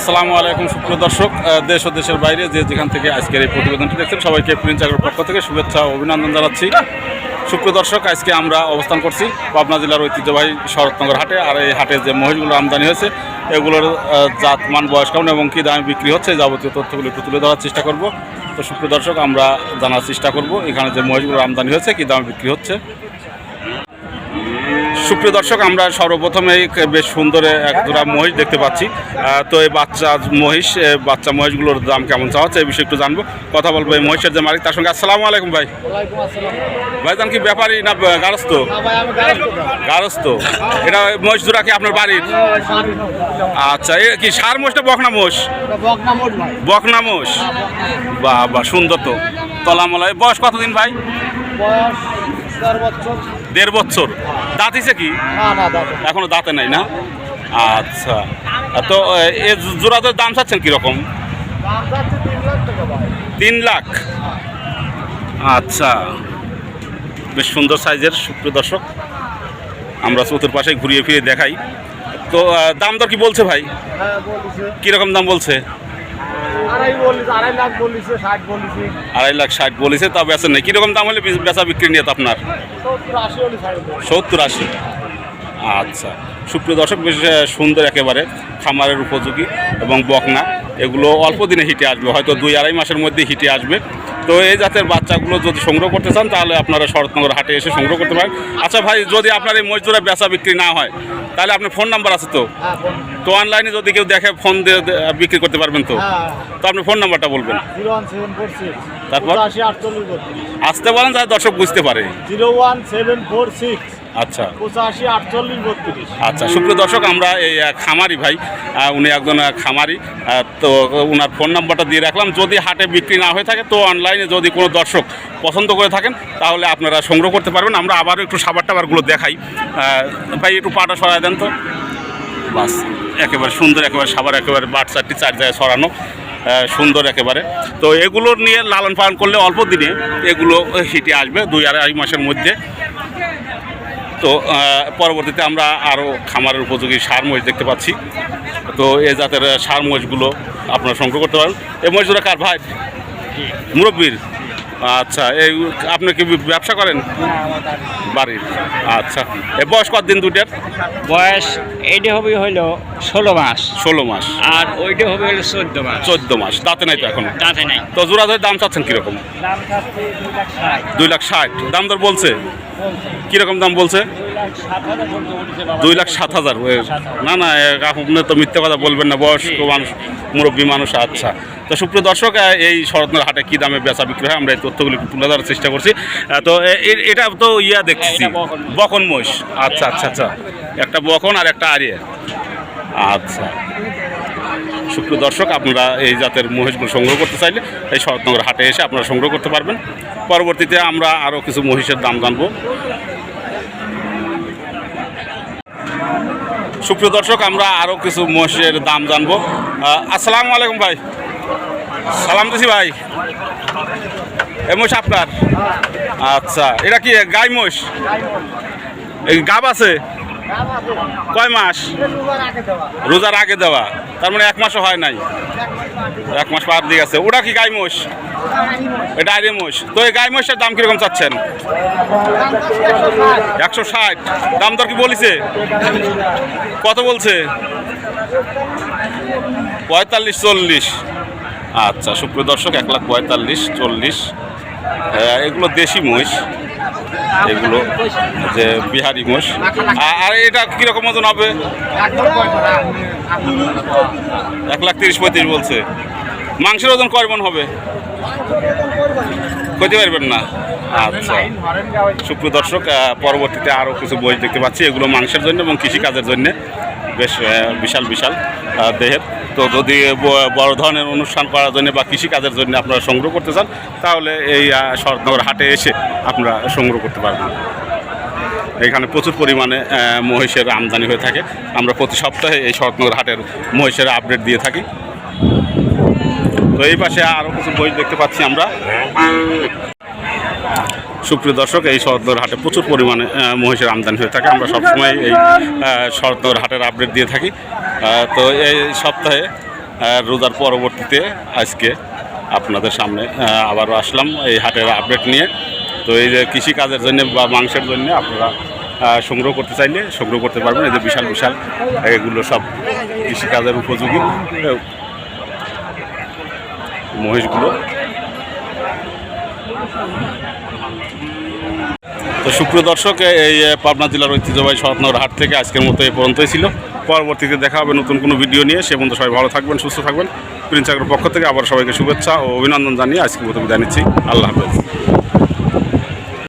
আসসালামু আলাইকুম সুপ্রিয় দর্শক, দেশ ও দেশের বাইরে যে যেখান থেকে আজকের এই প্রতিবেদনটি দেখছেন সবাইকে প্রিন্স এগ্রোর পক্ষ থেকে শুভেচ্ছা ও অভিনন্দন জানাচ্ছি। সুপ্রিয় দর্শক, আজকে আমরা অবস্থান করছি পাবনা জেলার ঐতিহ্যবাহী শরৎনগর হাটে। আর এই হাটে যে মহিষগুলো আমদানি হয়েছে এগুলোর জাতমান, বয়স কেমন এবং কী দামে বিক্রি হচ্ছে যাবতীয় তথ্যগুলো একটু তুলে ধরার চেষ্টা করব। তো সুপ্রিয় দর্শক, আমরা জানার চেষ্টা করব এখানে যে মহিষগুলো আমদানি হয়েছে কী দামে বিক্রি হচ্ছে। সুপ্রিয় দর্শক, আমরা সর্বপ্রথমেই বেশ সুন্দর এক জোড়া মহিষ দেখতে পাচ্ছি। তো এই বাচ্চা মহিষগুলোর দাম কেমন চাওয়া হচ্ছে এই বিষয়ে একটু জানবো, কথা বলবো এই মহিষের যে মালিক তার সঙ্গে। আসসালামু আলাইকুম ভাই। ভাইজান কি ব্যাপারী না গারস্থ? গারস্থ। এটা মহিষ জোড়া কি আপনার বাড়ির? আচ্ছা, এ কি সার মোষ না বকনা মোষ? বকনা মোষ। বা সুন্দর তো তলামলায়। বয়স কতদিন ভাই? 1.5 বছর। দাঁত হিসে কি? এখনো দাঁতে নাই না? আচ্ছা, তো এ জোড়াদের দাম চাচ্ছেন কিরকম? 3 লাখ। আচ্ছা, বেশ সুন্দর সাইজের। সুপ্রিয় দর্শক, আমরা চতুর্পাশে ঘুরিয়ে ফিরে দেখাই। তো দাম দর কি বলছে ভাই? কিরকম দাম বলছে? 2.5 লাখ 60 বলেছে, তা বেচা নেই। কীরকম দাম হলে বেচা বিক্রি নিয়ে আপনার? 70-80। আচ্ছা, সুপ্রিয় দর্শক, বেশ সুন্দর একেবারে খামারের উপযোগী এবং বকনা। এগুলো অল্প দিনে হিটে আসবে, হয়তো 2-2.5 মাসের মধ্যে হিটে আসবে। তো এই জাতের বাচ্চাগুলো যদি সংগ্রহ করতে চান তাহলে আপনারা শরৎনগর হাটে এসে সংগ্রহ করতে পারেন। আচ্ছা ভাই, যদি আপনার এই মজদুরা বেচা বিক্রি না হয় তাহলে আপনার ফোন নাম্বার আছে তো? তো অনলাইনে যদি কেউ দেখে ফোন দিয়ে বিক্রি করতে পারবেন তো? তো আপনি ফোন নাম্বারটা বলবেন। তারপর আসতে পারেন যাতে দর্শক বুঝতে পারে। 01746। আচ্ছা, 854832। আচ্ছা সুপ্রিয় দর্শক, আমরা এই খামারি ভাই, উনি একজন খামারি, তো ওনার ফোন নাম্বারটা দিয়ে রাখলাম। যদি হাটে বিক্রি না হয়ে থাকে তো অনলাইনে যদি কোনো দর্শক পছন্দ করে থাকেন তাহলে আপনারা সংগ্রহ করতে পারবেন। আমরা আবারও একটু সাবার টাবারগুলো দেখাই। ভাই একটু পাটা সরাই দেন তো। বাস, একেবারে সুন্দর, একেবারে সাবার, একেবারে বাট চারটি 4 জায়গায় সরানো, সুন্দর একেবারে। তো এগুলোর নিয়ে লালন পালন করলে অল্প দিনে এগুলো হিটে আসবে 2-2.5 মাসের মধ্যে। তো পরবর্তীতে আমরা আরও খামারের উপযোগী সার মহিষ দেখতে পাচ্ছি। তো এই জাতের সার মহিষগুলো আপনারা সংগ্রহ করতে পারেন। এই মহিষগুলো কার ভাই? মুরব্বীর। আচ্ছা, এই আপনি কি ব্যবসা করেন? বাড়ির। আচ্ছা, এই বয়স কতদিন দুটার? বয়স এইটা হবে হলো 16 মাস। 16 মাস। আর ওইটা হবে হলো 14 মাস। 14 মাস। দাঁতে নাই তো এখন? দাঁতে নাই। তো জোড়া ধরে দাম চাচ্ছেন কীরকম? দাম চাচ্ছে 2 লাখ 60। দাম দর বলছে কীরকম দাম বলছে? 2,07,000। না আপনি তো মিথ্যে কথা বলবেন না, বয়স্ক মানুষ, মুরব্বী মানুষ। আচ্ছা, তো সুপ্রিয় দর্শক, এই শরৎনগর হাটে কী দামে বেচা বিক্রি হয় আমরা এই তথ্যগুলি তুলে ধরার চেষ্টা করছি। তো এটা তো দেখছি বকন মহিষ। আচ্ছা আচ্ছা আচ্ছা, একটা বকন আর একটা আরিয়া। আচ্ছা, সুপ্রিয় দর্শক, আপনারা এই জাতের মহিষগুলো সংগ্রহ করতে চাইলে এই শরৎনগর হাটে এসে আপনারা সংগ্রহ করতে পারবেন। পরবর্তীতে আমরা আরও কিছু মহিষের দাম জানবো। সুপ্রিয় দর্শক, আমরা আরও কিছু মহিষের দাম জানবো। আসসালামু আলাইকুম ভাই। সালাম দিছি ভাই। এই মহিষ আপনার? আচ্ছা, এটা কি গাই মহিষ? এই গাব আছে? কয় মাস? রোজার আগে দেওয়া, তার মানে 1 মাসও হয় নাই, 1 মাস পার দিয়ে গেছে। ওটা কি গাই মোষ? এটা আইরে মোষ। তো এই গাই মোষের দাম কিরকম চাচ্ছেন? 160। দাম দর কি বলিছে? কত বলছে? 45-40। আচ্ছা সুপ্রিয় দর্শক, 1,45,40। এগুলো দেশি মহিষ, এগুলো যে বিহারি মোষ। আর এটা কীরকম ওজন হবে? 1,30-35 বলছে। মাংসের ওজন কয় মণ হবে? কইতে পারবেন না। আচ্ছা সুপ্রিয় দর্শক, পরবর্তীতে আরও কিছু মহিষ দেখতে পাচ্ছি। এগুলো মাংসের জন্য এবং কৃষিকাজের জন্য বেশ বিশাল বিশাল দেহের। তো যদি বড় ধরনের অনুষ্ঠান করার জন্য বা কৃষিকাজের জন্য আপনারা সংগ্রহ করতে চান তাহলে এই শরৎনগর হাটে এসে আপনারা সংগ্রহ করতে পারবেন। এখানে প্রচুর পরিমাণে মহিষের আমদানি হয়ে থাকে। আমরা প্রতি সপ্তাহে এই শরৎনগর হাটের মহিষের আপডেট দিয়ে থাকি। তো এই পাশে আরও কিছু মহিষ দেখতে পাচ্ছি আমরা। সুপ্রিয় দর্শক, এই শরৎনগর হাটে প্রচুর পরিমাণে মহিষের আমদানি হয়ে থাকে। আমরা সবসময় এই শরৎনগর হাটের আপডেট দিয়ে থাকি। তো এই সপ্তাহে রোজার পরবর্তীতে আজকে আপনাদের সামনে আবারও আসলাম এই হাটের আপডেট নিয়ে। তো এই যে কৃষিকাজের জন্য বা মাংসের জন্য আপনারা সংগ্রহ করতে চাইলে সংগ্রহ করতে পারবেন। এই যে বিশাল বিশাল এগুলো সব কৃষিকাজের উপযোগী মহিষগুলো। তো সুপ্রিয় দর্শক, এই পাবনা জেলার ঐতিহ্যবাহী শরৎনগর হাট থেকে আজকের মতো এই পর্যন্তই ছিল। পরবর্তীতে দেখা হবে নতুন কোনো ভিডিও নিয়ে। সে পর্যন্ত সবাই ভালো থাকবেন, সুস্থ থাকবেন। প্রিন্স আগ্রোর পক্ষ থেকে আবার সবাইকে শুভেচ্ছা ও অভিনন্দন জানিয়ে আজকের মতো বিদায় নিচ্ছি। আল্লাহ হাফেজ।